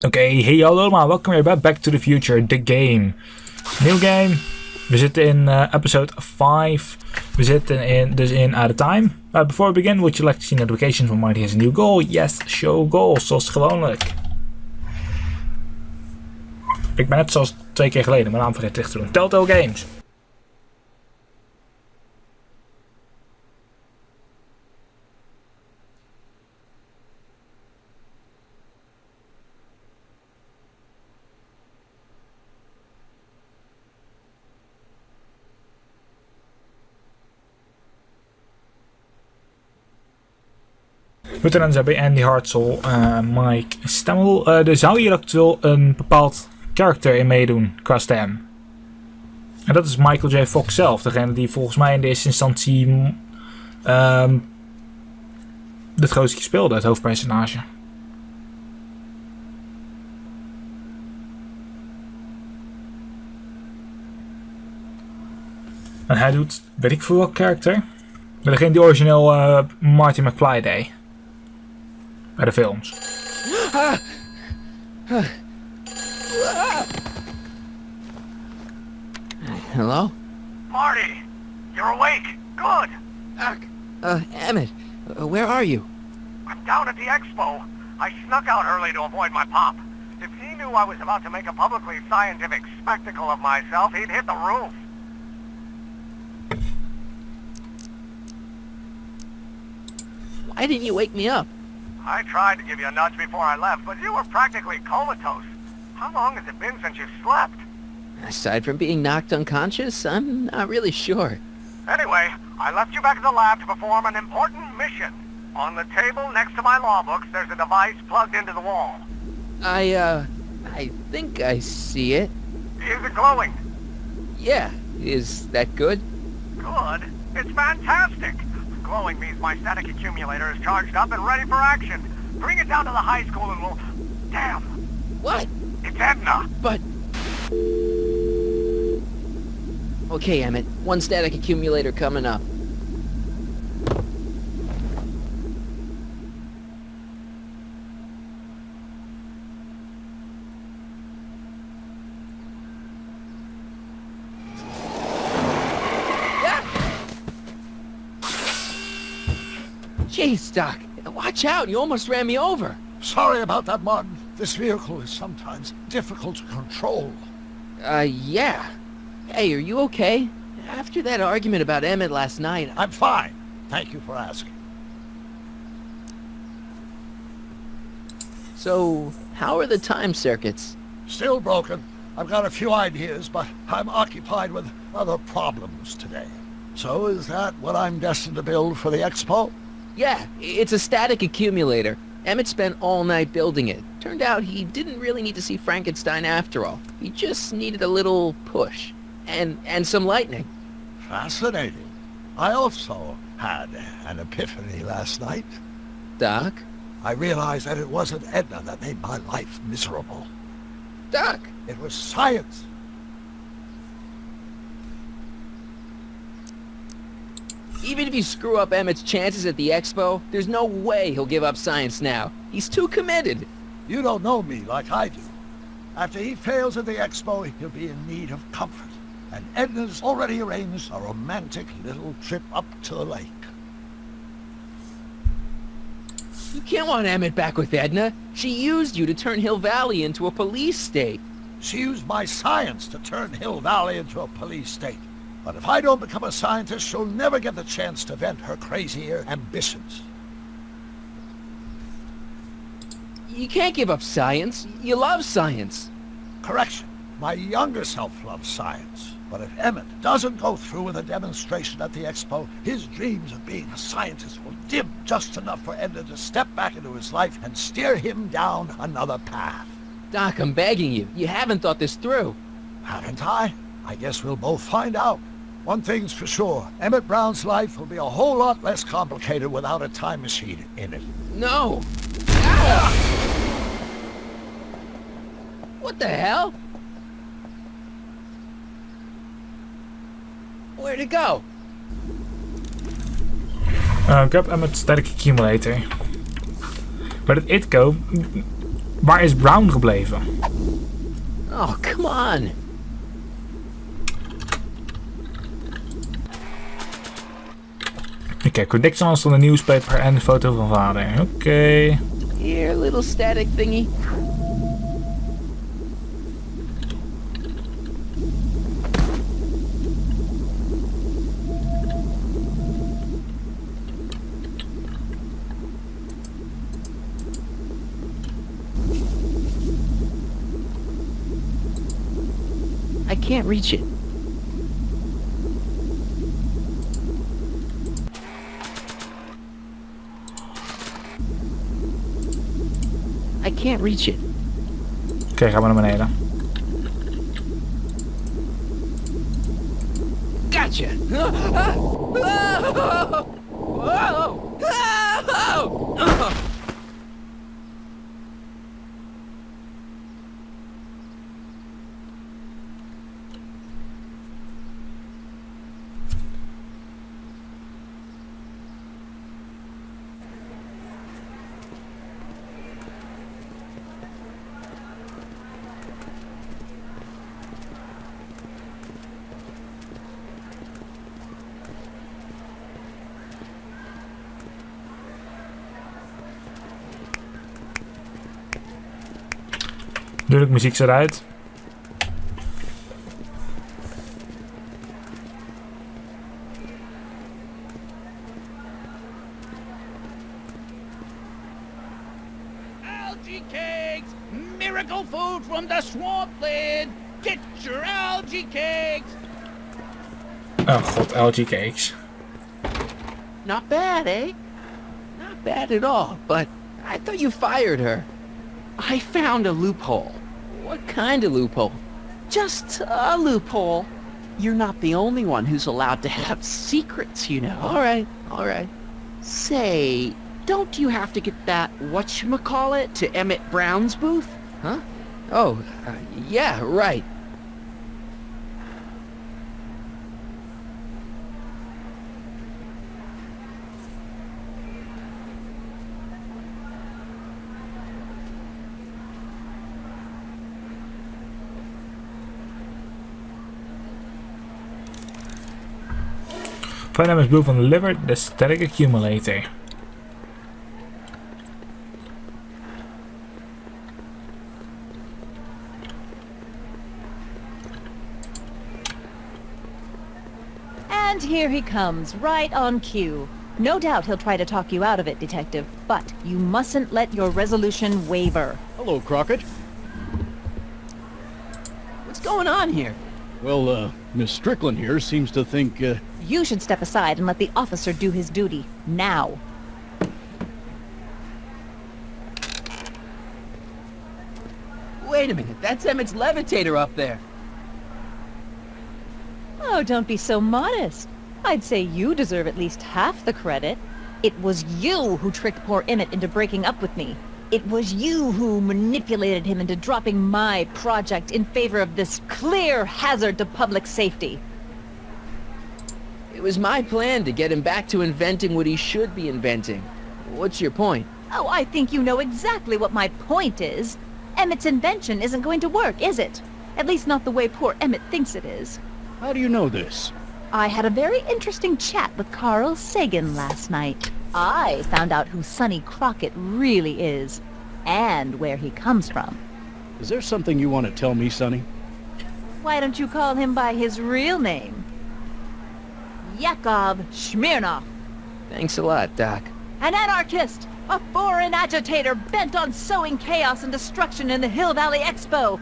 Oké, hey hallo allemaal, welkom weer bij Back to the Future, the game. Nieuw game. We zitten in episode 5. We zitten dus in OUTATIME. Before we begin, would you like to see notifications when Marty has a new goal? Yes, show goals, zoals gewoonlijk. Ik ben net zoals 2 keer geleden mijn naam vergeten te doen. Telltale Games. Lieutenant hebben Andy Hartzell, Mike Stemmel. Er zou hier actueel een bepaald karakter in meedoen qua stem. En dat is Michael J. Fox zelf. Degene die volgens mij in de eerste instantie het grootste speelde, het hoofdpersonage. En hij doet, weet ik veel welk karakter. Degene die origineel Marty McFly deed. Bij de films. Hello? Marty! You're awake! Good! Emmett, where are you? I'm down at the expo. I snuck out early to avoid my pop. If he knew I was about to make a publicly scientific spectacle of myself, he'd hit the roof. Why didn't you wake me up? I tried to give you a nudge before I left, but you were practically comatose. How long has it been since you slept? Aside from being knocked unconscious, I'm not really sure. Anyway, I left you back at the lab to perform an important mission. On the table next to my law books, there's a device plugged into the wall. I think I see it. Is it glowing? Yeah, is that good? Good? It's fantastic! Glowing means my static accumulator is charged up and ready for action. Bring it down to the high school and we'll... Damn! What? It's Edna! But... Okay, Emmett, one static accumulator coming up. Jeez, Doc, watch out, you almost ran me over. Sorry about that, Martin. This vehicle is sometimes difficult to control. Yeah. Hey, are you okay? After that argument about Emmett last night... I'm fine. Thank you for asking. So, how are the time circuits? Still broken. I've got a few ideas, but I'm occupied with other problems today. So is that what I'm destined to build for the expo? Yeah, it's a static accumulator. Emmett spent all night building it. Turned out he didn't really need to see Frankenstein after all. He just needed a little push. And some lightning. Fascinating. I also had an epiphany last night. Doc? I realized that it wasn't Edna that made my life miserable. Doc? It was science. Even if you screw up Emmett's chances at the expo, there's no way he'll give up science now. He's too committed. You don't know me like I do. After he fails at the expo, he'll be in need of comfort. And Edna's already arranged a romantic little trip up to the lake. You can't want Emmett back with Edna. She used you to turn Hill Valley into a police state. She used my science to turn Hill Valley into a police state. But if I don't become a scientist, she'll never get the chance to vent her crazier ambitions. You can't give up science. You love science. Correction. My younger self loves science. But if Emmett doesn't go through with a demonstration at the expo, his dreams of being a scientist will dim just enough for Edna to step back into his life and steer him down another path. Doc, I'm begging you. You haven't thought this through. Haven't I? I guess we'll both find out. One thing's for sure, Emmett Brown's life will be a whole lot less complicated without a time machine in it. No! Ah! What the hell? Where'd it go? Grab Emmett's static accumulator. Where did it go? Waar is Brown gebleven? Oh, come on. Oké, Prediction stond een newspaper en de foto van vader. Oké. Here, little static thingy. I can't reach it. I can't reach it. Oké, gaan we naar beneden. Gotcha! Natuurlijk, muziek eruit. Algae cakes! Miracle food from the swampland! Get your algae cakes! Oh god, LG cakes. Not bad, eh? Not bad at all, but I thought you fired her. I found a loophole. What kind of loophole? Just a loophole. You're not the only one who's allowed to have secrets, you know. All right. Say, don't you have to get that whatchamacallit to Emmett Brown's booth? Huh? Oh, yeah, right. Find Emmett's booth and deliver the static accumulator. And here he comes, right on cue. No doubt he'll try to talk you out of it, Detective, but you mustn't let your resolution waver. Hello, Crockett. What's going on here? Well, Miss Strickland here seems to think, You should step aside and let the officer do his duty. Now. Wait a minute, that's Emmett's levitator up there. Oh, don't be so modest. I'd say you deserve at least half the credit. It was you who tricked poor Emmett into breaking up with me. It was you who manipulated him into dropping my project in favor of this clear hazard to public safety. It was my plan to get him back to inventing what he should be inventing. What's your point? Oh, I think you know exactly what my point is. Emmett's invention isn't going to work, is it? At least not the way poor Emmett thinks it is. how do you know this? I had a very interesting chat with Carl Sagan last night. I found out who Sonny Crockett really is, and where he comes from. Is there something you want to tell me, Sonny? Why don't you call him by his real name? Yakov Smirnov. Thanks a lot, Doc. An anarchist! A foreign agitator bent on sowing chaos and destruction in the Hill Valley Expo!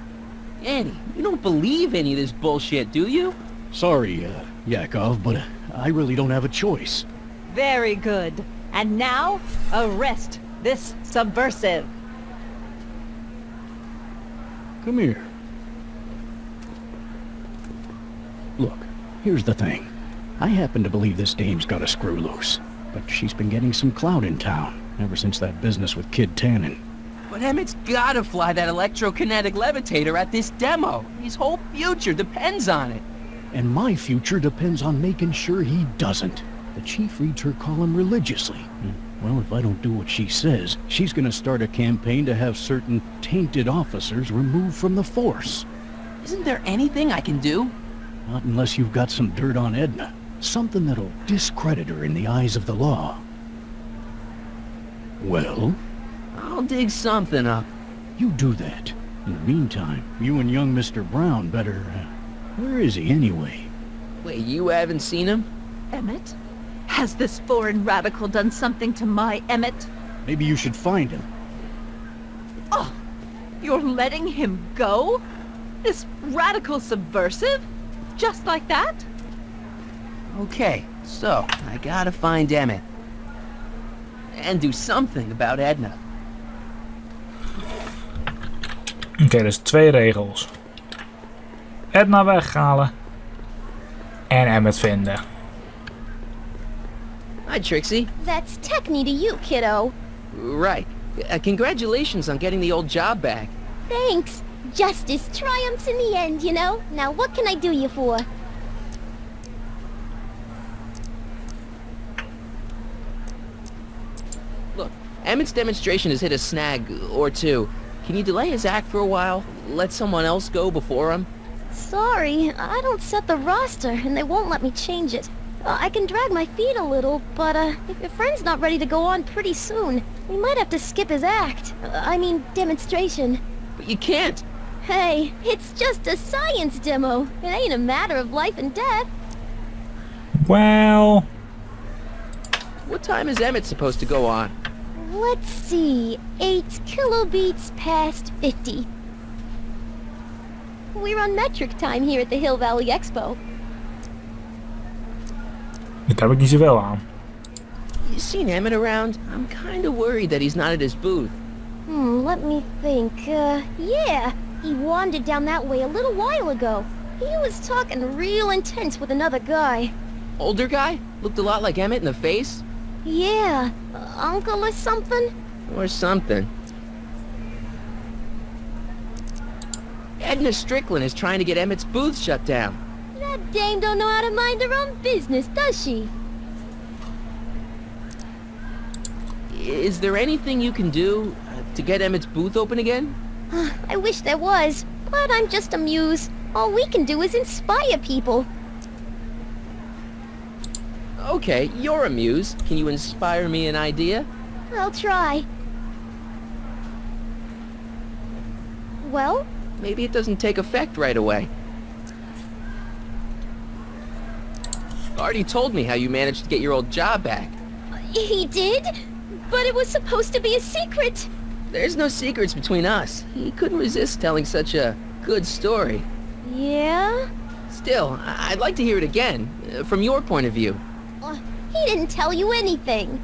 Annie, you don't believe any of this bullshit, do you? Sorry, Yakov, but I really don't have a choice. Very good. And now, arrest this subversive. Come here. Look, here's the thing. I happen to believe this dame's got a screw loose, but she's been getting some clout in town ever since that business with Kid Tannen. But Emmett's gotta fly that electrokinetic levitator at this demo. His whole future depends on it. And my future depends on making sure he doesn't. The chief reads her column religiously. Well, if I don't do what she says, she's gonna start a campaign to have certain tainted officers removed from the force. Isn't there anything I can do? Not unless you've got some dirt on Edna. Something that'll discredit her in the eyes of the law. Well? I'll dig something up. You do that. In the meantime, you and young Mr. Brown better... where is he anyway? Wait, you haven't seen him? Emmett? Has this foreign radical done something to my Emmett? Maybe you should find him. Oh, you're letting him go? This radical subversive? Just like that? Okay, so I gotta find Emmett. And do something about Edna. Oké, dus 2 regels. Edna weghalen. En Emmet vinden. Hi, Trixie. That's techni to you, kiddo. Right. Congratulations on getting the old job back. Thanks. Justice triumphs in the end, you know? Now what can I do you for? Look, Emmett's demonstration has hit a snag or two. Can you delay his act for a while? Let someone else go before him? Sorry, I don't set the roster, and they won't let me change it. I can drag my feet a little, but if your friend's not ready to go on pretty soon, we might have to skip his act. I mean, demonstration. But you can't. Hey, it's just a science demo. It ain't a matter of life and death. Well... What time is Emmett supposed to go on? Let's see, 8 kilobeats past 50. We're on metric time here at the Hill Valley Expo. Daar heb ik niet zoveel aan. You seen Emmett around? I'm kinda worried that he's not at his booth. Let me think. Yeah, he wandered down that way a little while ago. He was talking real intense with another guy. Older guy? Looked a lot like Emmett in the face? Yeah, uncle or something? Or something. Edna Strickland is trying to get Emmett's booth shut down. That dame don't know how to mind her own business, does she? Is there anything you can do to get Emmett's booth open again? I wish there was, but I'm just a muse. All we can do is inspire people. Okay, you're a muse. Can you inspire me an idea? I'll try. Well? Maybe it doesn't take effect right away. Already told me how you managed to get your old job back. He did? But it was supposed to be a secret. There's no secrets between us. He couldn't resist telling such a good story. Yeah? Still, I'd like to hear it again, from your point of view. He didn't tell you anything.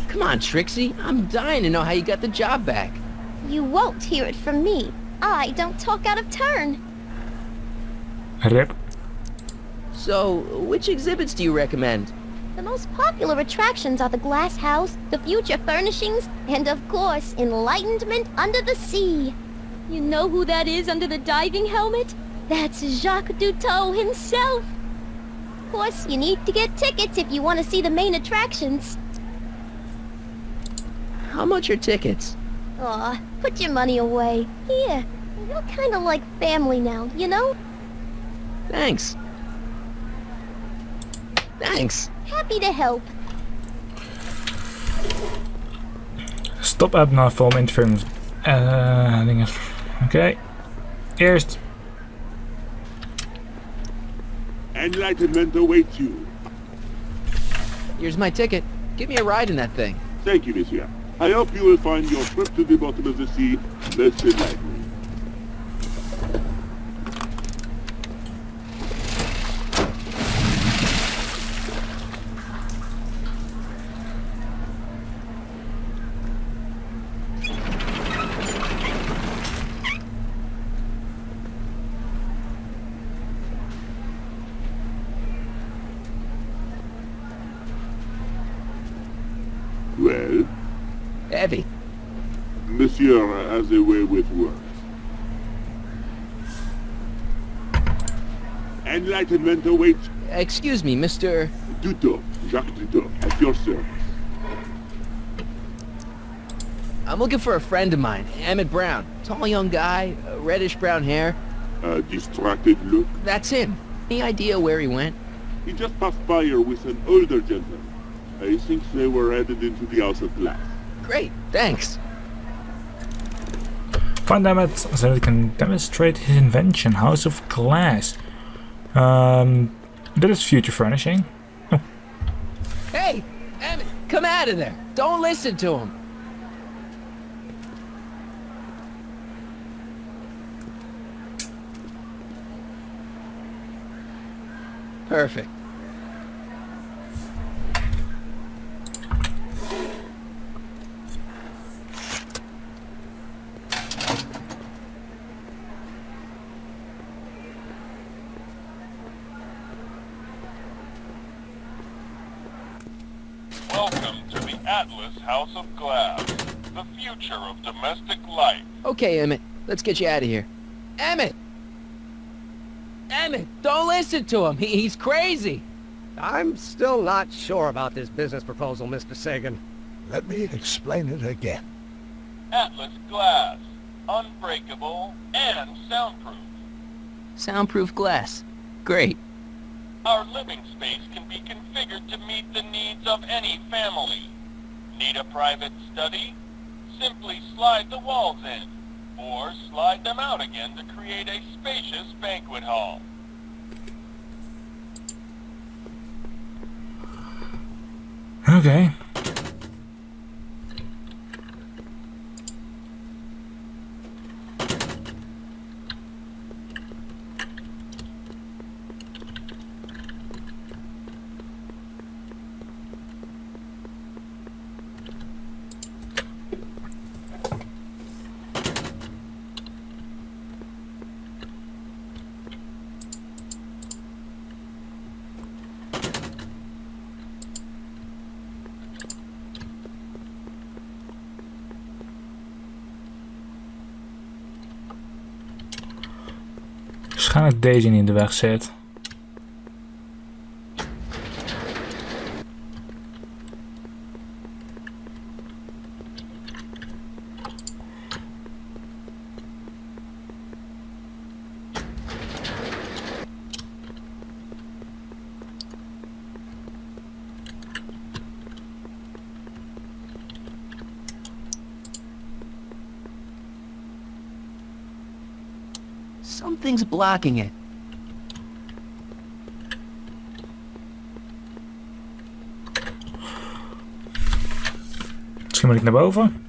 Come on, Trixie. I'm dying to know how you got the job back. You won't hear it from me. I don't talk out of turn. Rip. So, which exhibits do you recommend? The most popular attractions are the Glass House, the Future Furnishings, and of course, Enlightenment Under the Sea. You know who that is under the diving helmet? That's Jacques Duteau himself. Of course, you need to get tickets if you want to see the main attractions. How much are tickets? Aw, put your money away. Here, you're kinda like family now, you know? Thanks. Thanks. Happy to help. Stop Edna voor om interviewing. Dingen. Oké. Eerst. Enlightenment awaits you. Here's my ticket. Give me a ride in that thing. Thank you, monsieur. I hope you will find your trip to the bottom of the sea less delightful. Well? Heavy. Monsieur has a way with words. Enlightenment awaits. Excuse me, Mr... Tutor, Jacques Tutor, at your service. I'm looking for a friend of mine, Emmett Brown. Tall young guy, reddish brown hair. A distracted look. That's him. Any idea where he went? He just passed by here with an older gentleman. I think they were headed into the House of Glass. Great, thanks. Find Emmett so that he can demonstrate his invention, House of Glass. That is future furnishing. Oh. Hey, Emmett, come out of there. Don't listen to him. Perfect. Welcome to the Atlas House of Glass, the future of domestic life. Okay, Emmett, let's get you out of here. Emmett! Emmett, don't listen to him. He's crazy. I'm still not sure about this business proposal, Mr. Sagan. Let me explain it again. Atlas Glass, unbreakable and soundproof. Soundproof glass. Great. Our living space can be configured to meet the needs of any family. Need a private study? Simply slide the walls in, or slide them out again to create a spacious banquet hall. Okay. Waarschijnlijk deze niet in de weg zit. Something's blocking it. Misschien moet ik naar boven.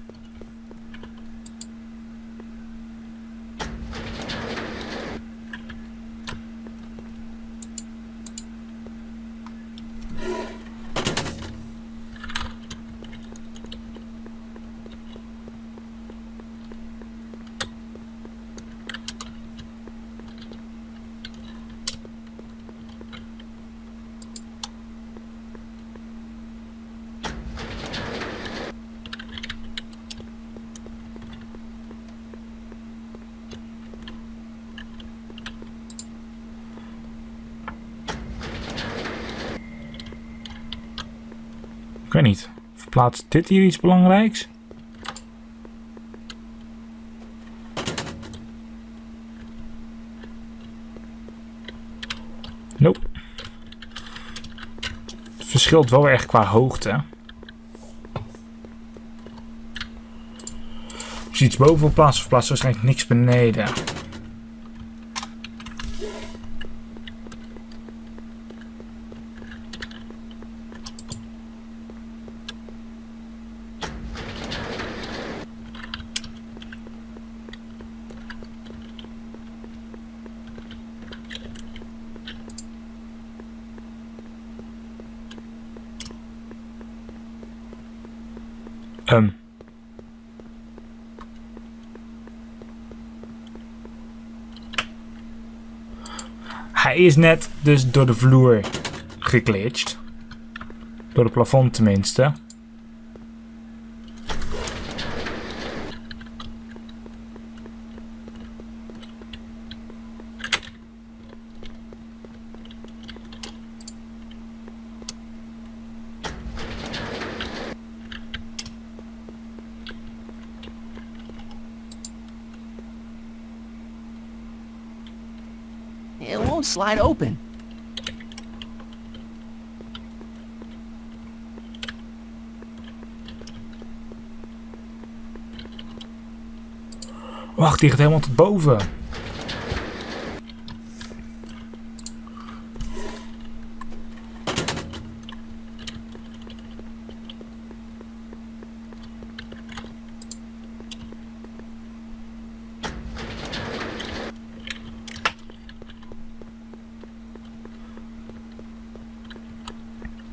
Ik weet niet. Verplaatst dit hier iets belangrijks? Nope. Het verschilt wel erg qua hoogte. Als je iets boven plaatst, verplaatst waarschijnlijk niks beneden. Hij is net dus door de vloer geglitcht. Door het plafond tenminste. It won't slide open. Wacht, die gaat helemaal tot boven.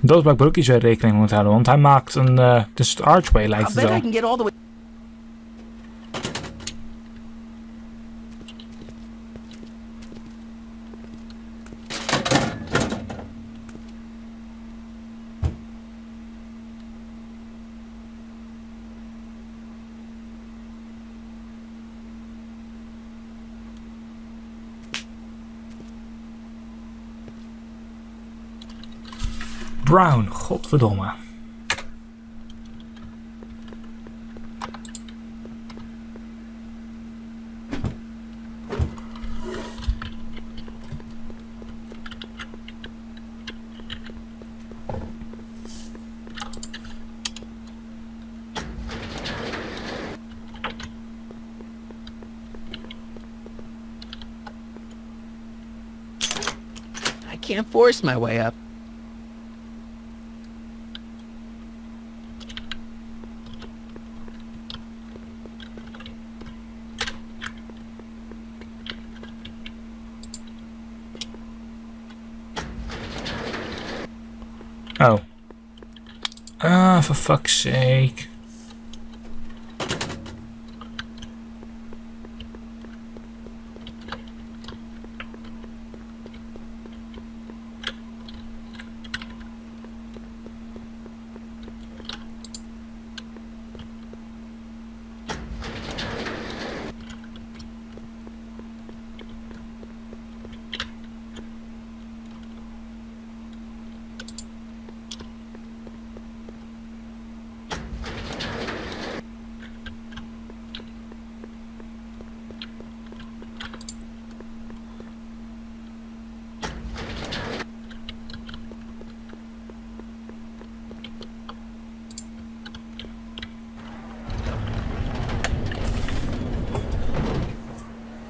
Dat is waar ik broekjes weer rekening moet houden, want hij maakt een dus archway lijkt I het bet I wel. can get all the way. Brown, godverdomme. I can't force my way up. Oh. Ah, for fuck's sake.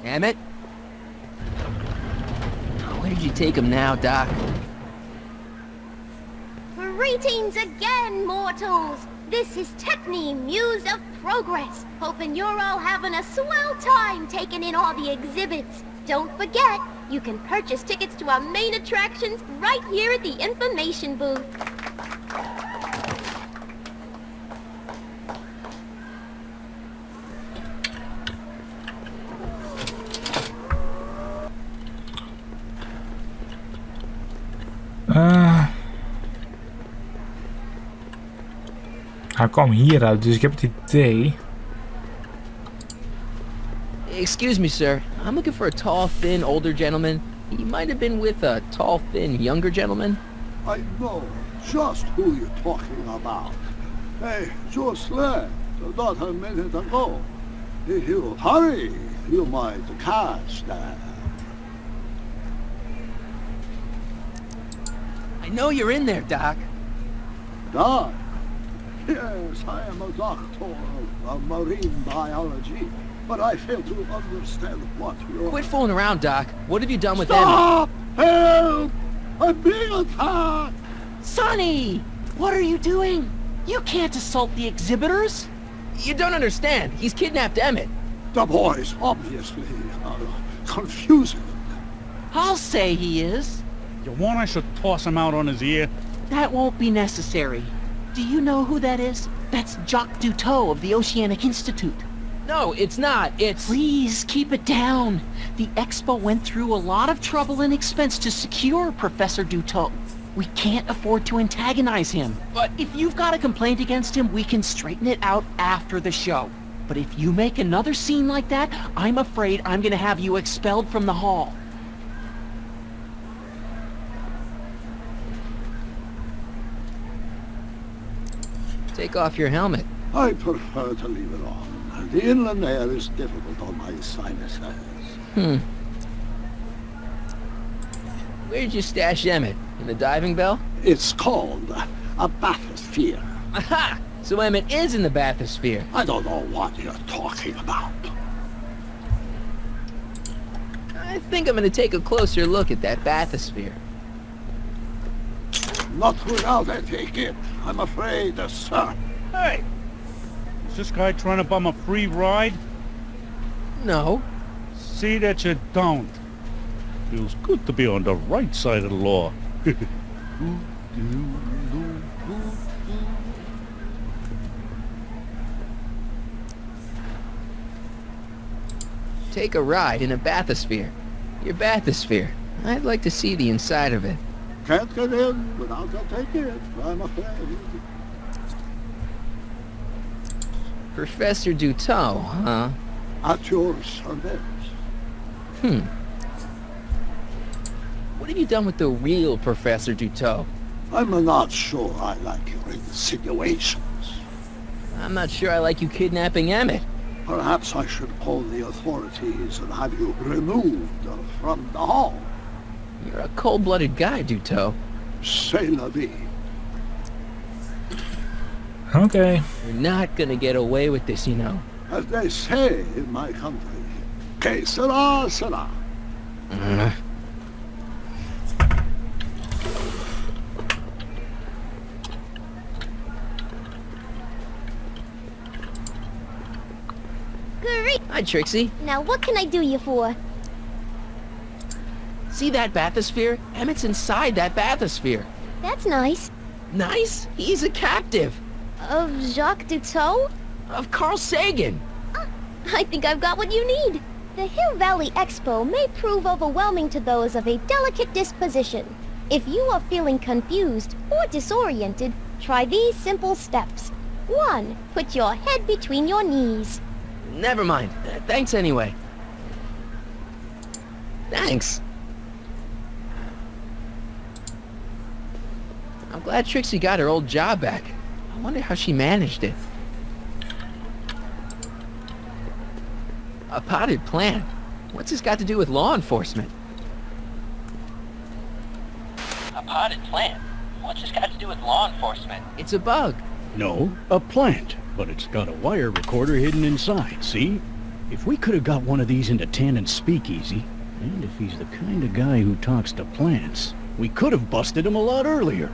Emmett? Where did you take him now, Doc? Greetings again, mortals! This is Techne, Muse of Progress. Hoping you're all having a swell time taking in all the exhibits. Don't forget, you can purchase tickets to our main attractions right here at the information booth. Hij kwam hieruit, dus ik heb het idee. Excuse me, sir. I'm looking for a tall, thin, older gentleman. He might have been with a tall, thin, younger gentleman. I know just who you're talking about. Hey, just left, not a minute ago. If you hurry, you might catch that. I know you're in there, Doc. Doc? Yes, I am a doctor of marine biology, but I fail to understand what you're... Quit fooling around, Doc. What have you done with Emmett? Stop! Help! I'm being attacked! Sonny! What are you doing? You can't assault the exhibitors! You don't understand. He's kidnapped Emmett. The boy's obviously confusing. I'll say he is. You want I should toss him out on his ear? That won't be necessary. Do you know who that is? That's Jacques Duteau of the Oceanic Institute. No, it's not. It's... Please, keep it down. The Expo went through a lot of trouble and expense to secure Professor Duteau. We can't afford to antagonize him. But if you've got a complaint against him, we can straighten it out after the show. But if you make another scene like that, I'm afraid I'm gonna have you expelled from the hall. Take off your helmet. I prefer to leave it on. The inland air is difficult on my sinuses. Where'd you stash Emmett? In the diving bell? It's called a bathysphere. Aha! So Emmett is in the bathysphere. I don't know what you're talking about. I think I'm gonna take a closer look at that bathysphere. Not without a ticket, I'm afraid, sir. Hey! Is this guy trying to bum a free ride? No. See that you don't. Feels good to be on the right side of the law. Take a ride in a bathysphere. Your bathysphere. I'd like to see the inside of it. Can't get in without a ticket, I'm afraid. Professor Duteau, huh? At your service. What have you done with the real Professor Duteau? I'm not sure I like your insinuations. I'm not sure I like you kidnapping Emmett. Perhaps I should call the authorities and have you removed from the hall. You're a cold-blooded guy, Duteau. C'est la vie. Okay. You're not gonna get away with this, you know. As they say in my country, que sera, sera. Great. Hi, Trixie. Now what can I do you for? See that bathysphere? Emmett's inside that bathysphere. That's nice. Nice? He's a captive. Of Jacques Duteau? Of Carl Sagan. I think I've got what you need. The Hill Valley Expo may prove overwhelming to those of a delicate disposition. If you are feeling confused or disoriented, try these simple steps. 1. Put your head between your knees. Never mind. Thanks anyway. Thanks. I'm glad Trixie got her old job back. I wonder how she managed it. A potted plant? What's this got to do with law enforcement? A potted plant? What's this got to do with law enforcement? It's a bug. No, a plant. But it's got a wire recorder hidden inside, see? If we could have got one of these into Tannen's speakeasy, and if he's the kind of guy who talks to plants, we could have busted him a lot earlier.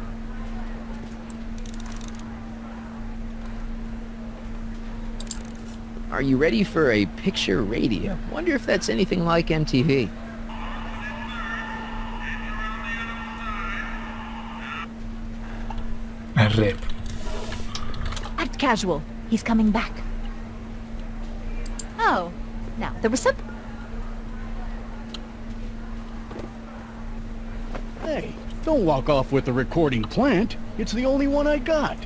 Are you ready for a picture radio? Wonder if that's anything like MTV. Rip. Act casual. He's coming back. Oh, now there was some... Hey, don't walk off with the recording plant. It's the only one I got.